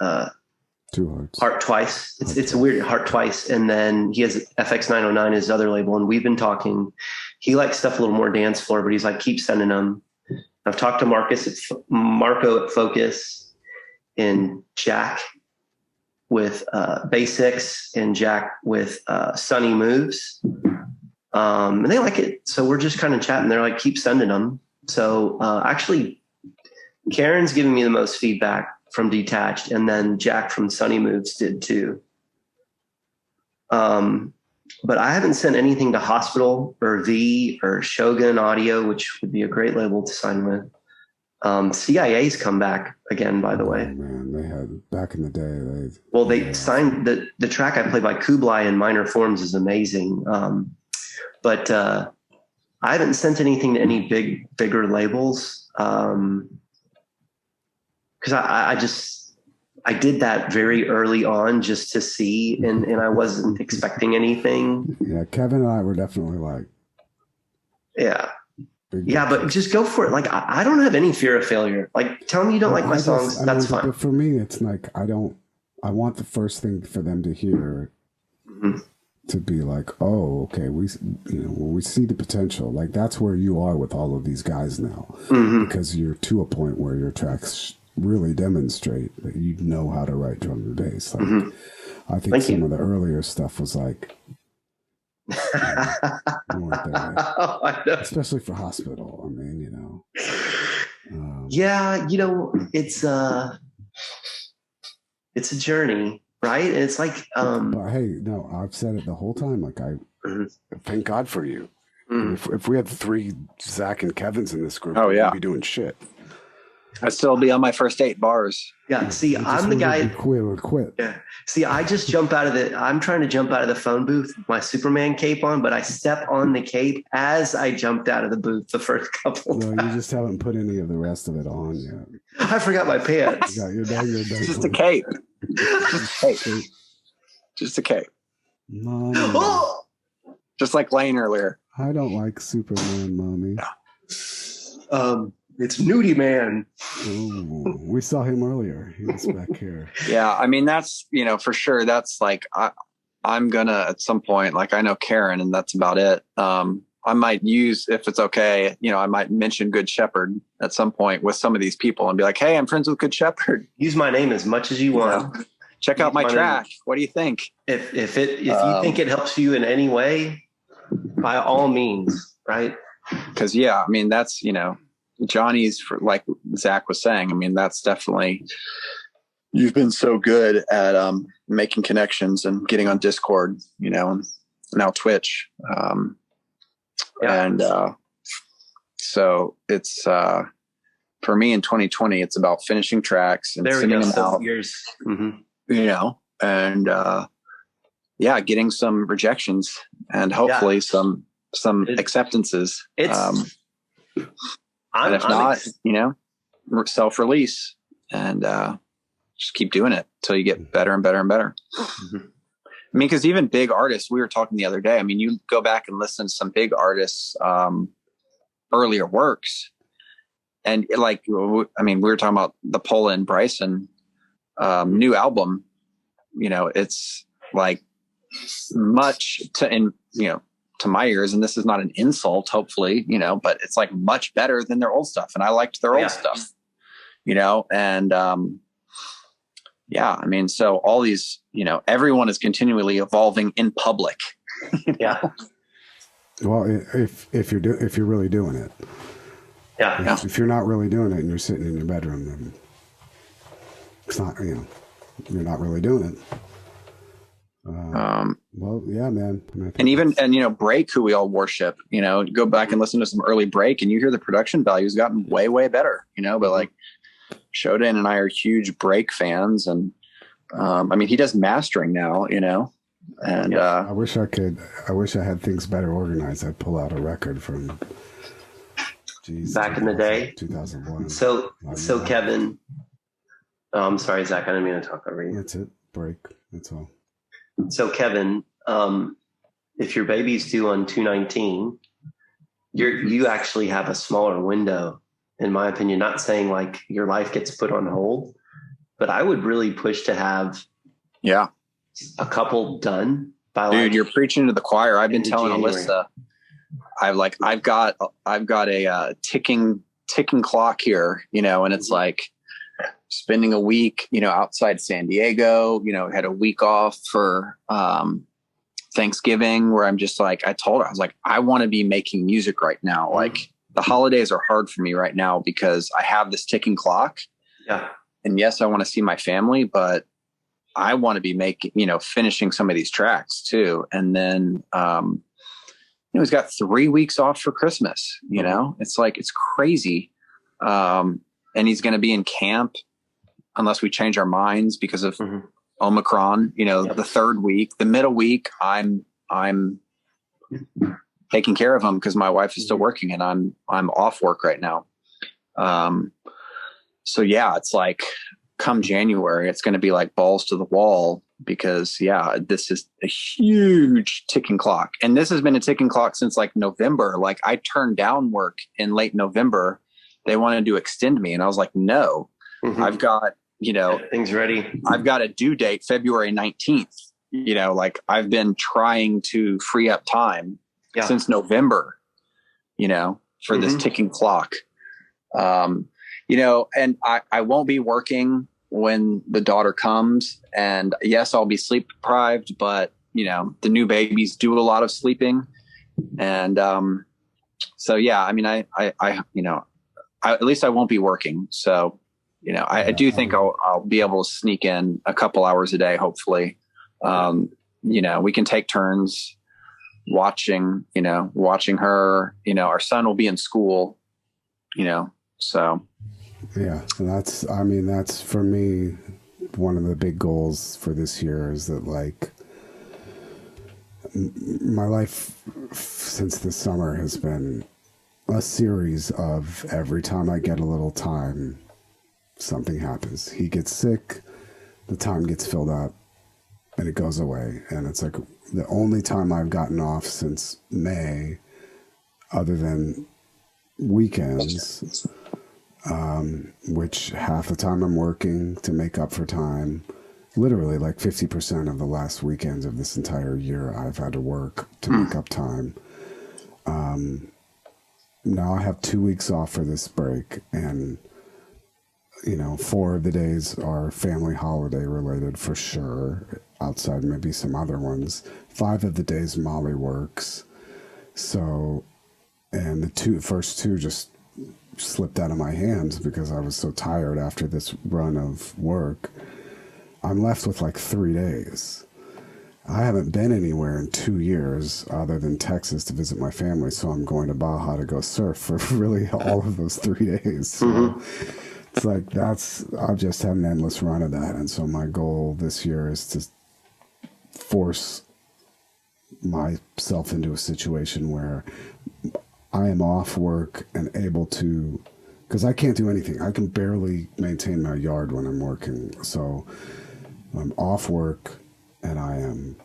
Two Hearts. Heart Twice. It's a weird Heart Twice. And then he has FX909, his other label. And we've been talking. He likes stuff a little more dance floor, but he's like, keep sending them. I've talked to Marco at Focus, and Jack with Basics, and Jack with Sunny Moves. And they like it. So we're just kind of chatting. They're like, keep sending them. So actually, Karen's giving me the most feedback from Detached, and then Jack from Sunny Moves did too. But I haven't sent anything to Hospital or V or Shogun Audio, which would be a great label to sign with. CIA's come back again, by the way. Man, they had back in the day. They signed the track I play by Kublai in minor forms is amazing. But I haven't sent anything to any bigger labels. Because I did that very early on just to see, and I wasn't expecting anything. Yeah, Kevin and I were definitely like, but just go for it. Like, I don't have any fear of failure. Like, tell me you don't like my songs. That's fine. But for me, it's like, I want the first thing for them to hear to be like, oh, okay, we see the potential. Like, that's where you are with all of these guys now, because you're to a point where your tracks really demonstrate that you know how to write drum and bass. Like, I think some of the earlier stuff was like, you weren't there. I know. Especially for Hospital. I mean, it's a journey, right? And it's like, but hey, no, I've said it the whole time. Like, I thank God for you. If we had 3 Zach and Kevins in this group, we'd be doing shit. I'd still be on my first 8 bars. Yeah. See, I'm the guy. Quit. Yeah. See, I'm trying to jump out of the phone booth with my Superman cape on, but I step on the cape as I jumped out of the booth the first couple times. You just haven't put any of the rest of it on yet. I forgot my pants. You're done. Just a cape. Just a cape. Mommy. Just like Lane earlier. I don't like Superman, Mommy. No. It's Nudie Man. Ooh, we saw him earlier. He was back here. Yeah, I mean, that's, for sure. That's like, I'm gonna at some point, like, I know Karen, and that's about it. I might use, if it's okay, I might mention Good Shepherd at some point with some of these people and be like, hey, I'm friends with Good Shepherd. Use my name as much as you want. Check out my track. What do you think? If you think it helps you in any way, by all means, right? Because that's, Johnny's, for, like Zach was saying, that's definitely, you've been so good at making connections and getting on Discord, and now Twitch. And so it's for me in 2020, it's about finishing tracks and sending them out. And getting some rejections and hopefully some acceptances. And if not, self-release and just keep doing it till you get better and better and better. Because even big artists, we were talking the other day, you go back and listen to some big artists' earlier works. And we were talking about the Paula and Bryson new album. It's like much to my ears, and this is not an insult, hopefully, but it's like much better than their old stuff. And I liked their old stuff, and so all these, everyone is continually evolving in public. Well, if you're really doing it. If you're not really doing it and you're sitting in your bedroom, then it's not, you're not really doing it. Well, yeah, man. And Break, who we all worship, go back and listen to some early Break and you hear the production value's gotten way, way better, but like Shodan and I are huge Break fans. And, he does mastering now, and, I wish I had things better organized. I'd pull out a record from back in the day, 2001. So Kevin, I'm sorry, Zach, I didn't mean to talk over you. That's it. Break. That's all. So Kevin, if your baby's due on 2/19, you actually have a smaller window, in my opinion. Not saying like your life gets put on hold, but I would really push to have a couple done by dude, you're preaching to the choir. I've been telling January. Alyssa, I've got a ticking clock here, and it's like spending a week, outside San Diego, had a week off for Thanksgiving, where I'm just like, I told her, I was like, I want to be making music right now. Like the holidays are hard for me right now because I have this ticking clock. Yeah. And yes, I want to see my family, but I want to be making, finishing some of these tracks too. And then, he's got 3 weeks off for Christmas, it's like, it's crazy. And he's going to be in camp unless we change our minds because of Omicron, the third week, the middle week, I'm taking care of him because my wife is still working and I'm off work right now. So yeah, it's like come January, it's going to be like balls to the wall because this is a huge ticking clock. And this has been a ticking clock since like November. Like I turned down work in late November. They wanted to extend me. And I was like, no, I've got, things ready. I've got a due date, February 19th, like I've been trying to free up time since November, for this ticking clock. And I won't be working when the daughter comes, and yes, I'll be sleep deprived, but the new babies do a lot of sleeping. And, so, yeah, at least I won't be working. So, I do think I'll be able to sneak in a couple hours a day, hopefully. We can take turns watching her, our son will be in school, so. Yeah. And that's for me, one of the big goals for this year is that like my life since this summer has been a series of every time I get a little time, something happens. He gets sick, the time gets filled up, and it goes away. And it's like the only time I've gotten off since May, other than weekends, which half the time I'm working to make up for time. Literally like 50% of the last weekends of this entire year I've had to work to make up time. Now I have 2 weeks off for this break, and 4 of the days are family holiday related for sure, outside maybe some other ones. 5 of the days Molly works. So, and the first two just slipped out of my hands because I was so tired after this run of work. I'm left with like 3 days. I haven't been anywhere in 2 years other than Texas to visit my family, so I'm going to Baja to go surf for really all of those 3 days. So it's like I've just had an endless run of that. And so my goal this year is to force myself into a situation where I am off work and able to, because I can't do anything. I can barely maintain my yard when I'm working. So I'm off work and I am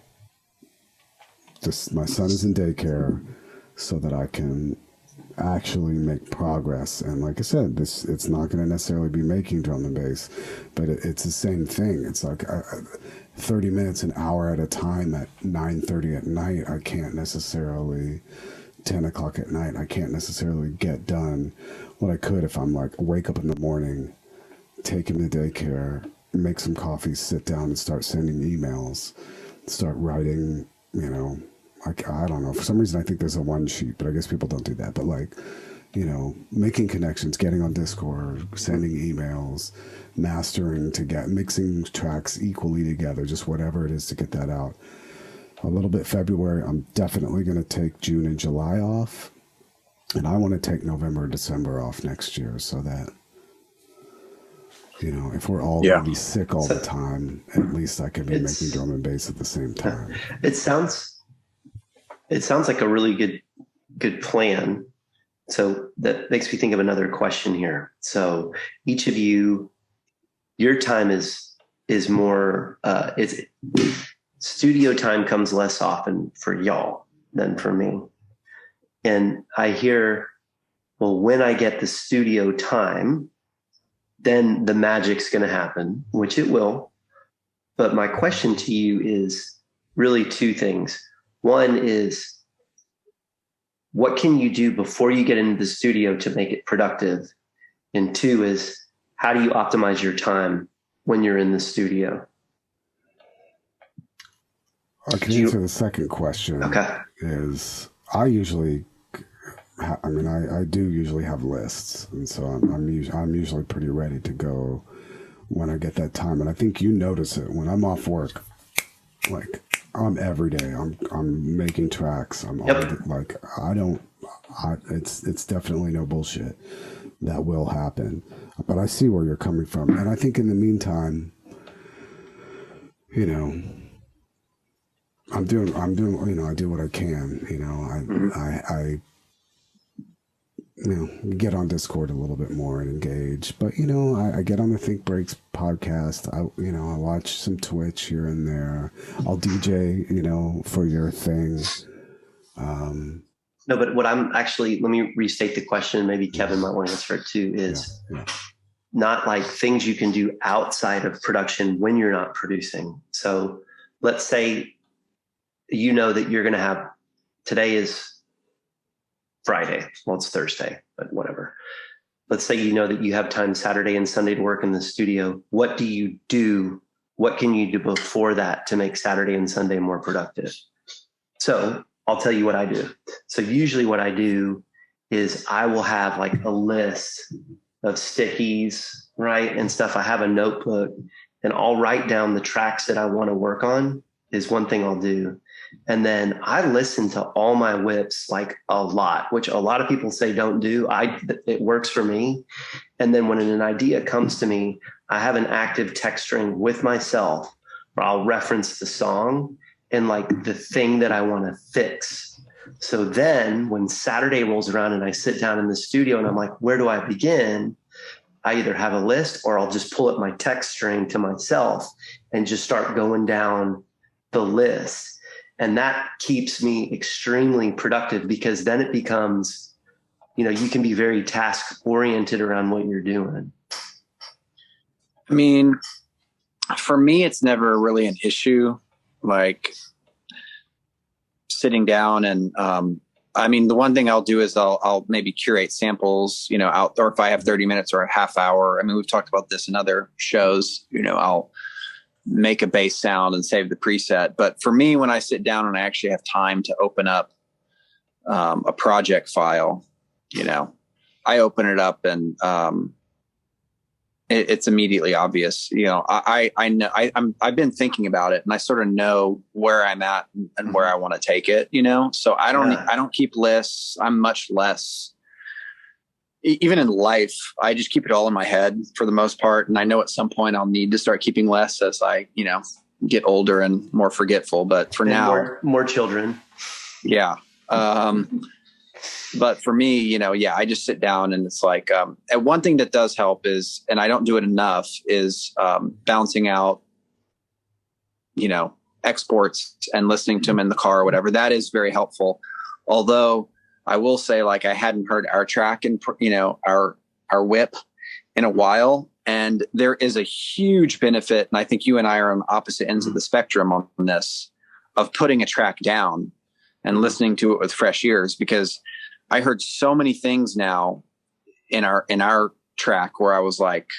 just, my son is in daycare so that I can actually make progress. And like I said, it's not going to necessarily be making drum and bass, but it's the same thing. It's like 30 minutes, an hour at a time at 9:30 at night. I can't necessarily 10 o'clock at night. I can't necessarily get done what I could if I'm like wake up in the morning, take him to daycare, make some coffee, sit down and start sending emails, start writing, I don't know. For some reason, I think there's a one sheet, but I guess people don't do that. But like, making connections, getting on Discord, sending emails, mastering mixing tracks equally together, just whatever it is to get that out. A little bit February, I'm definitely going to take June and July off. And I want to take November and December off next year so that, if we're all going to be sick all the time, at least I can be making drum and bass at the same time. It sounds like a really good plan. So that makes me think of another question here. So each of you, your time is more, studio time comes less often for y'all than for me. And I hear, well, when I get the studio time, then the magic's going to happen, which it will. But my question to you is really 2 things. One is, what can you do before you get into the studio to make it productive? And 2 is, how do you optimize your time when you're in the studio? I can answer the second question. Okay. Is I usually, I do usually have lists, and so I'm usually pretty ready to go when I get that time. And I think you notice it when I'm off work. Like I'm every day. I'm making tracks. It's definitely no bullshit. That will happen. But I see where you're coming from, and I think in the meantime, I'm doing, I do what I can, I get on Discord a little bit more and engage, but, I get on the Think Breaks podcast. I watch some Twitch here and there. I'll DJ, for your thing. No, but what I'm actually, let me restate the question. Maybe Kevin might want to answer it too, is not like things you can do outside of production when you're not producing. So let's say, that you're going to have, today is Friday. Well, it's Thursday, but whatever. Let's say that you have time Saturday and Sunday to work in the studio. What do you do? What can you do before that to make Saturday and Sunday more productive? So I'll tell you what I do. So usually what I do is I will have like a list of stickies, right? And stuff. I have a notebook and I'll write down the tracks that I want to work on is one thing I'll do. And then I listen to all my whips like a lot, which a lot of people say don't do. It works for me. And then when an idea comes to me, I have an active text string with myself where I'll reference the song and like the thing that I want to fix. So then when Saturday rolls around and I sit down in the studio and I'm like, where do I begin? I either have a list or I'll just pull up my text string to myself and just start going down the list. And that keeps me extremely productive because then it becomes, you can be very task oriented around what you're doing. I mean, for me, it's never really an issue. Like sitting down and I mean, the one thing I'll do is I'll maybe curate samples, out, or if I have 30 minutes or a half hour. I mean, we've talked about this in other shows, I'll make a bass sound and save the preset. But for me, when I sit down and I actually have time to open up a project file, I open it up and it's immediately obvious. I know I've been thinking about it and I sort of know where I'm at and where I want to take it, so I don't keep lists. I'm much less, even in life, I just keep it all in my head for the most part. And I know at some point I'll need to start keeping less as I, get older and more forgetful, but for now, more children. Yeah. But for me, I just sit down and it's like, and one thing that does help is, and I don't do it enough, is bouncing out, exports and listening to them in the car or whatever. That is very helpful. Although I will say, like, I hadn't heard our track and, our whip in a while. And there is a huge benefit. And I think you and I are on opposite ends of the spectrum on this, of putting a track down and listening to it with fresh ears, because I heard so many things now in our track where I was like,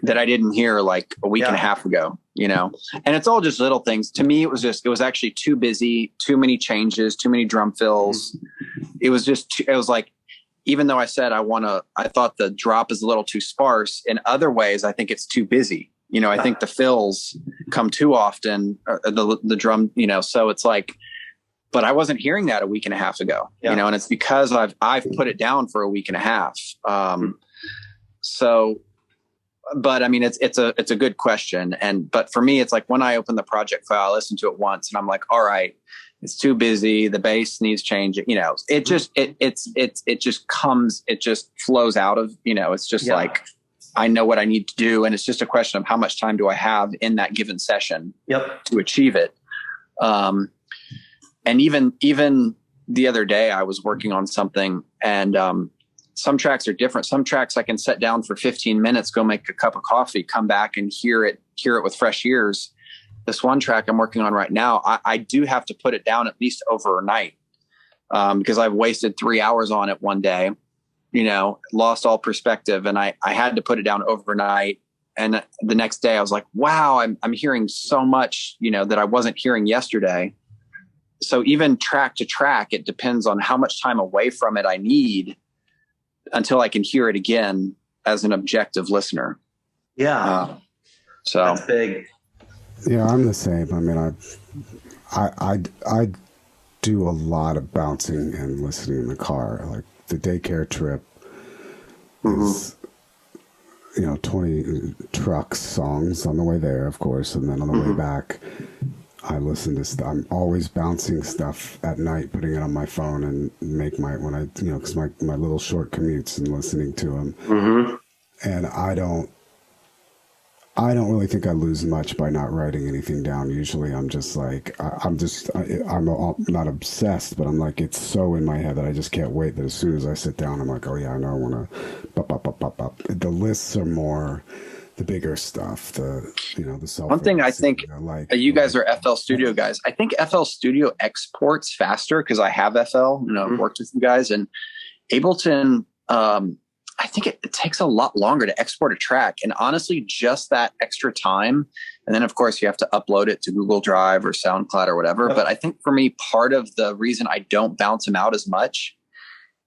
that I didn't hear like a week and a half ago, and it's all just little things. To me, it was actually too busy, too many changes, too many drum fills. It was like, even though I said I thought the drop is a little too sparse, in other ways, I think it's too busy. I think the fills come too often, the drum, so it's like, but I wasn't hearing that a week and a half ago, and it's because I've put it down for a week and a half. But I mean, it's a good question. But for me, it's like when I open the project file, I listen to it once and I'm like, all right, it's too busy. The bass needs changing. It just flows out of, it's just like, I know what I need to do. And it's just a question of how much time do I have in that given session to achieve it. And even the other day I was working on something and, some tracks are different. Some tracks I can set down for 15 minutes, go make a cup of coffee, come back and hear it with fresh ears. This one track I'm working on right now, I do have to put it down at least overnight, because I've wasted 3 hours on it one day, lost all perspective. And I had to put it down overnight. And the next day I was like, wow, I'm hearing so much, that I wasn't hearing yesterday. So even track to track, it depends on how much time away from it I need until I can hear it again as an objective listener. Yeah. So that's big. Yeah, I'm the same. I mean, I do a lot of bouncing and listening in the car. Like the daycare trip is, 20 trucks songs on the way there, of course. And then on the way back, I listen to stuff. I'm always bouncing stuff at night, putting it on my phone and make because my little short commutes and listening to them. And I don't really think I lose much by not writing anything down. Usually I'm just like, I'm not obsessed, but I'm like, it's so in my head that I just can't wait that as soon as I sit down, I'm like, oh yeah, I know I want to, the lists are more the bigger stuff, the self. One thing I think you guys are FL Studio guys. I think FL Studio exports faster because I have FL, worked with you guys, and Ableton. I think it takes a lot longer to export a track, and honestly, just that extra time, and then of course you have to upload it to Google Drive or SoundCloud or whatever. But I think for me, part of the reason I don't bounce them out as much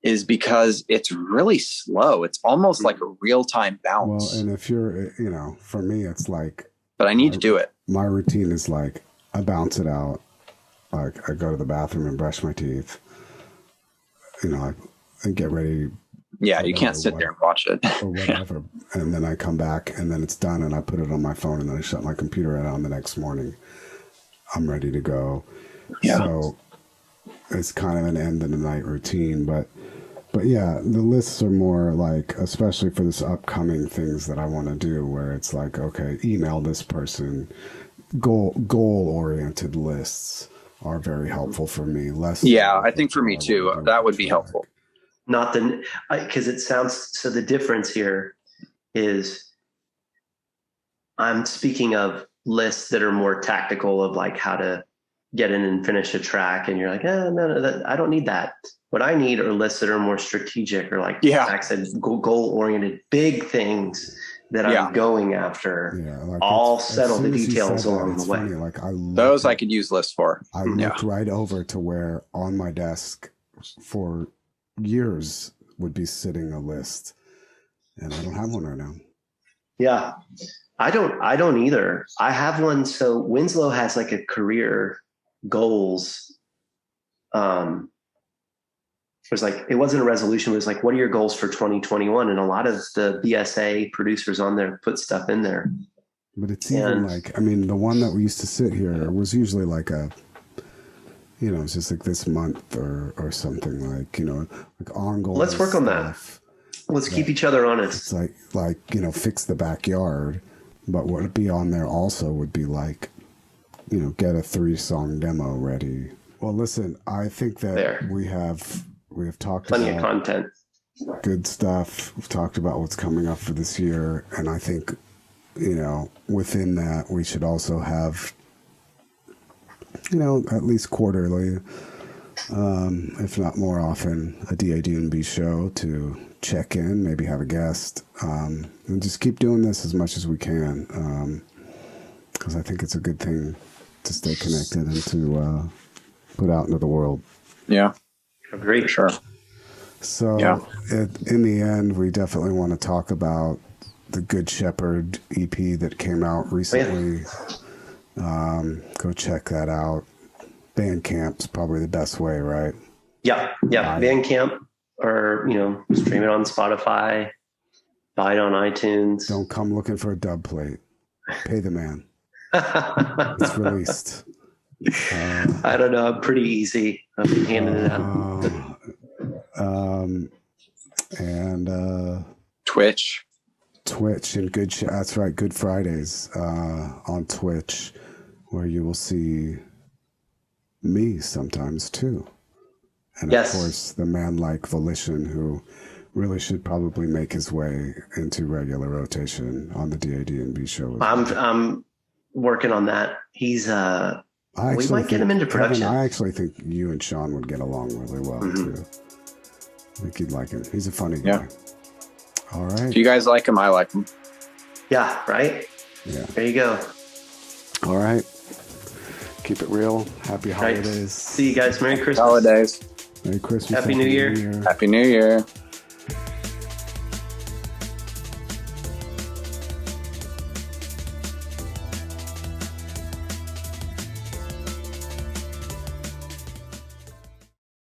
is because it's really slow. It's almost like a real-time bounce. Well, and if you're, for me, it's like... But I need to do it. My routine is like, I bounce it out. Like, I go to the bathroom and brush my teeth. And get ready. Yeah, you can't sit there and watch it. Or whatever. And then I come back, and then it's done, and I put it on my phone, and then I shut my computer on the next morning. I'm ready to go. Yeah. So it's kind of an end of the night routine, but yeah, the lists are more like, especially for this upcoming things that I want to do, where it's like, okay, email this person. Goal-oriented lists are very helpful for me. I think for me too, that would be helpful. Not because it sounds, so the difference here is I'm speaking of lists that are more tactical, of like how to get in and finish a track and you're like, no, I don't need that. What I need are lists that are more strategic or like Zach said, goal oriented, big things that I'm going after. Yeah, like I'll settle the details along the way. Funny, like those I could use lists for. I looked right over to where on my desk for years would be sitting a list, and I don't have one right now. Yeah, I don't either. I have one. So Winslow has like a career goals. It was like, it wasn't a resolution. It was like, what are your goals for 2021? And a lot of the BSA producers on there put stuff in there. But it's even like, I mean, the one that we used to sit here was usually like a, you know, it's just like this month or something like, you know, like on goal. Let's work on that. Let's keep each other honest. It's like, you know, fix the backyard. But what would be on there also would be like, you know, get a 3-song demo ready. Well, listen, I think that we have talked plenty about of content, good stuff. We've talked about what's coming up for this year. And I think, you know, within that, we should also have, you know, at least quarterly, if not more often, a DADnB show to check in, maybe have a guest, and just keep doing this as much as we can. Because I think it's a good thing to stay connected and to put out into the world. Yeah. Agreed. Sure. So in the end, we definitely want to talk about the Good Shepherd EP that came out recently. Go check that out. Bandcamp's probably the best way, right? Yeah. Bandcamp, or, you know, stream it on Spotify, buy it on iTunes. Don't come looking for a dub plate. Pay the man. It's released. I don't know. I'm pretty easy. I've been handing it out. And Twitch and that's right. Good Fridays on Twitch, where you will see me sometimes too. And of course, the man like Volition, who really should probably make his way into regular rotation on the DADnB show. I'm working on that. He's we might get him into production. Kevin, I actually think you and Sean would get along really well too. I think you'd like him. He's a funny guy. All right. If you guys like him, I like him. Yeah, right? Yeah. There you go. All right. Keep it real. Happy holidays. See you guys. Merry Christmas. Holidays. Merry Christmas. Happy New Year. Happy New Year.